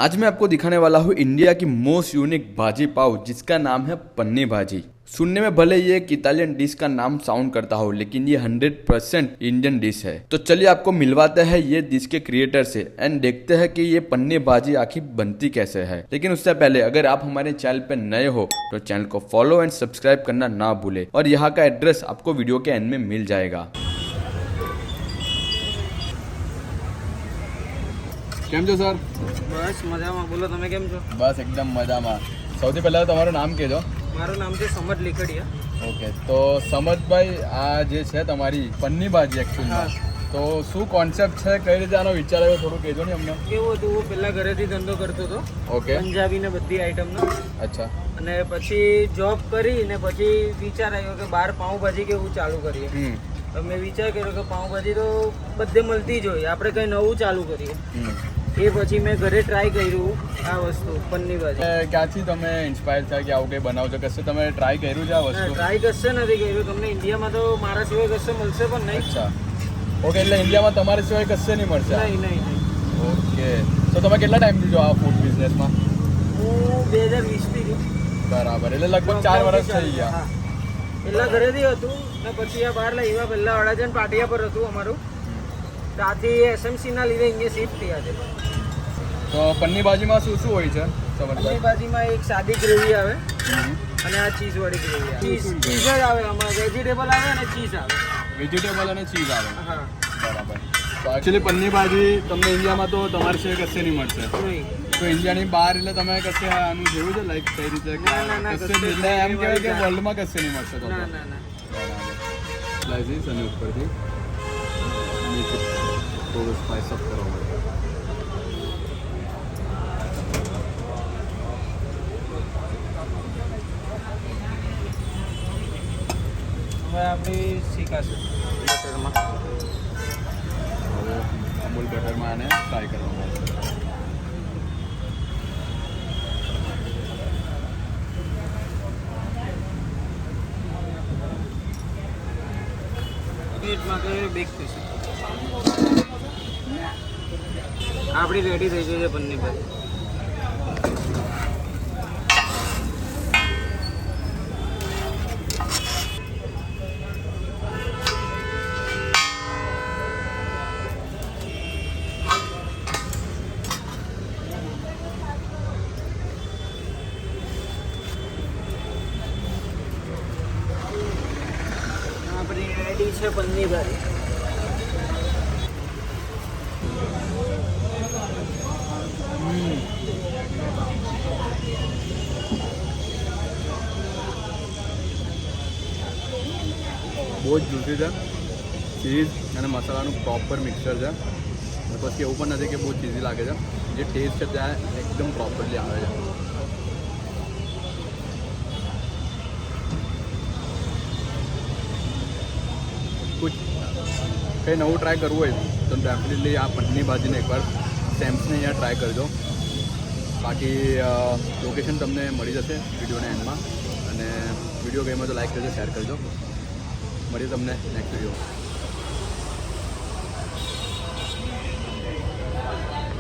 आज मैं आपको दिखाने वाला हूँ इंडिया की मोस्ट यूनिक भाजी पाव जिसका नाम है पन्नी भाजी। सुनने में भले ये एक इटालियन डिश का नाम साउंड करता हो, लेकिन ये 100% इंडियन डिश है। तो चलिए आपको मिलवाते हैं ये डिश के क्रिएटर से एंड देखते हैं कि ये पन्नी भाजी आखिर बनती कैसे है। लेकिन उससे पहले अगर आप हमारे चैनल पे नए हो तो चैनल को फॉलो एंड सब्सक्राइब करना ना भूले, और यहाँ का एड्रेस आपको वीडियो के एंड में मिल जाएगा। કેમ છો સર? બસ મજામાં. બોલો તમે કેમ છો? બસ એકદમ મજામાં. સૌથી પહેલા તમારું નામ કહેજો. મારું નામ છે સમદ લીકડિયા. ઓકે, તો સમદભાઈ આ જે છે તમારી પન્ની ભાજી એકચ્યુઅલમાં, તો શું કોન્સેપ્ટ છે, કઈ રીતે આનો વિચાર આવ્યો, થોડું કહેજો ને અમને. કેવું હતું, હું પહેલા ઘરેથી ધંધો કરતો હતો. ઓકે. પંજાબી ને બધી આઈટમનો. અચ્છા. અને પછી જોબ કરી ને પછી વિચાર આવ્યો કે બહાર પાઉંભાજી કેવું ચાલુ કરીએ. તો મેં વિચાર કર્યો કે પાઉંભાજી તો બધે મળતી જ હોય, આપણે કંઈ નવું ચાલુ કરીએ. એ પછી મેં ઘરે ટ્રાય કર્યું આ વસ્તુ પન્ની ભાજી. ક્યાંથી તમે ઇન્સ્પાયર થયા કે આવું કંઈ બનાવજો? કશે તમે ટ્રાય કર્યું છે આ વસ્તુ? ટ્રાય કશે નથી કર્યું. તમને ઇન્ડિયામાં તો મારા સિવાય કશે મળશે પણ નહીં. અચ્છા, ઓકે. એટલે ઇન્ડિયામાં તમારા સિવાય કશે નહીં મળશે? નહીં નહીં નહીં. ઓકે, તો તમે કેટલા ટાઈમથી છો આ ફૂડ બિઝનેસમાં? હું 2020થી છું. બરાબર, એટલે લગભગ 4 વર્ષ થઈ ગયા. પહેલા ઘરેથી હતું ને પછી આ બહાર લાવ્યા. પહેલા અડાજણ પાટિયા પર હતું અમારું, ત્યાંથી એસએમસી ના લીધે અહીંયા શિફ્ટ થયા છે. તો પન્ની ભાજીમાં શું શું હોય છે? પન્ની ભાજીમાં એક સાદી ગ્રેવી આવે અને આ ચીઝ વાળી ગ્રેવી આવે. ચીઝ જ આવે, આમાં વેજીટેબલ આવે અને ચીઝ આવે. વેજીટેબલ અને ચીઝ આવે. હા, બરાબર. તો એકચ્યુઅલી પન્ની ભાજી તમને ઇન્ડિયામાં તો તમારી સિવાય કશે નહીં મળશે. નહીં. તો ઇન્ડિયાની બહાર એટલે તમે કશે આનું જોયું છે, લાઈક કઈ રીતે? ના, કશે એટલે એમ કહેવાય કે વર્લ્ડમાં કશે નહીં મળશે. તો ના ના ના. બરાબર. સ્લાઇસીસ અને ઉપરથી થોડું સ્પાઇસ અપ કરવા માટે. હવે આપણી શીખાશે બટરમાં. હવે અમૂલ બટરમાં આને ફ્રાય કરવામાં આવશે. મિનિટમાં કે બેક થશે. આપણી રેડી થઈ ગઈ છે પન્ની ભાજી. આપણી રેડી છે પન્ની ભાજી. બહુ જ જુસી છે. ચીઝ અને મસાલાનું પ્રોપર મિક્સર છે. અને પછી એવું પણ નથી કે બહુ ચીઝી લાગે છે. જે ટેસ્ટ છે ત્યાં એકદમ પ્રોપરલી આવે છે. કંઈ નવું ટ્રાય કરવું હોય તો ડેફિનેટલી આ પન્ની ભાજીને એકવાર સેમ્સને અહીંયા ટ્રાય કરજો. બાકી લોકેશન તમને મળી જશે વિડીયોના એન્ડમાં. અને વિડીયો ગમ્યો તો લાઈક કરજો, શેર કરજો. મળીએ તમને નેક્સ્ટ વિડીયો.